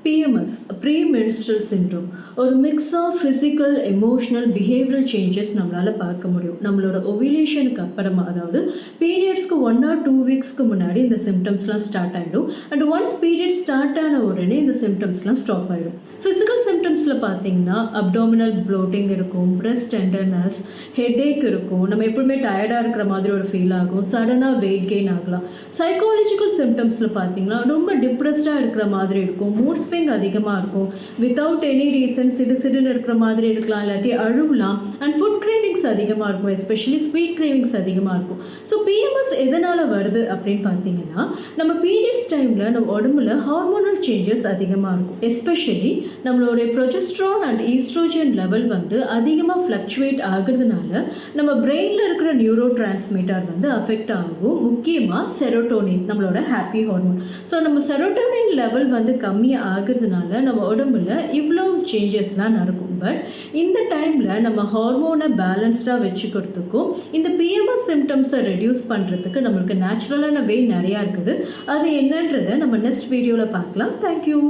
PMS, premenstrual syndrome, ஒரு mix of physical emotional behavioural changes நம்மளால் பார்க்க முடியும். நம்மளோட ஓவிலேஷனுக்கு அப்புறமா, அதாவது பீரியட்ஸ்க்கு 1 or 2 வீக்ஸ்க்கு முன்னாடி இந்த சிம்டம்ஸ்லாம் ஸ்டார்ட் ஆகிடும். அண்ட் ஒன்ஸ் பீரியட் ஸ்டார்ட் ஆன உடனே இந்த சிம்டம்ஸ்லாம் ஸ்டாப் ஆகிடும். ஃபிசிக்கல் சிம்டம்ஸில் பார்த்தீங்கன்னா அப்டாமினல் ப்ளோட்டிங் இருக்கும், பிரெஸ்ட் டெண்டர்னஸ், ஹெட்ஏக் இருக்கும், நம்ம எப்பவுமே டயர்டாக இருக்கிற மாதிரி ஒரு ஃபீல் ஆகும், சடனாக வெயிட் கெயின் ஆகலாம். சைக்காலஜிக்கல் சிம்டம்ஸில் பார்த்தீங்கன்னா ரொம்ப டிப்ரெஸ்டாக இருக்கிற மாதிரி இருக்கும், மூட் ஸ்விங் அதிகமாக இருக்கும், வித்தவுட் எனி ரீசன் சிடுன்னு இருக்கிற மாதிரி இருக்கலாம், இல்லாட்டி அழுவலாம். அண்ட் ஃபுட் கிரேவிங்ஸ் அதிகமாக இருக்கும், எஸ்பெஷலி ஸ்வீட் கிரேவிங்ஸ் அதிகமாக இருக்கும். ஸோ பிஎம்எஸ் எதனால் வருது அப்படின்னு பார்த்தீங்கன்னா, நம்ம பீரியட்ஸ் டைமில் நம்ம உடம்புல ஹார்மோனல் சேஞ்சஸ் அதிகமாக இருக்கும். எஸ்பெஷலி நம்மளுடைய ப்ரொஜெஸ்ட்ரான் அண்ட் ஈஸ்ட்ரோஜன் லெவல் அதிகமாக ஃப்ளக்சுவேட் ஆகுறதுனால நம்ம பிரெயினில் இருக்கிற நியூரோ டிரான்ஸ்மிட்டர் அஃபெக்ட் ஆகும். முக்கியமாக செரோட்டோனின், நம்மளோட ஹாப்பி ஹார்மோன். ஸோ நம்ம செரோட்டோனின் லெவல் கம்மி ஆகுறதுனால நம்ம உடம்புல இவ்வளோ சேஞ்சஸ்லாம் நடக்கும். பட் இந்த டைமில் நம்ம ஹார்மோனை பேலன்ஸ்டாக வச்சுக்கிறதுக்கும் இந்த பிஎம்எஸ் சிம்டம்ஸை ரெடியூஸ் பண்ணுறதுக்கு நம்மளுக்கு நேச்சுரலான வே நிறையா இருக்குது. அது என்னன்றதை நம்ம நெக்ஸ்ட் வீடியோவில் பார்க்கலாம். தேங்க்யூ.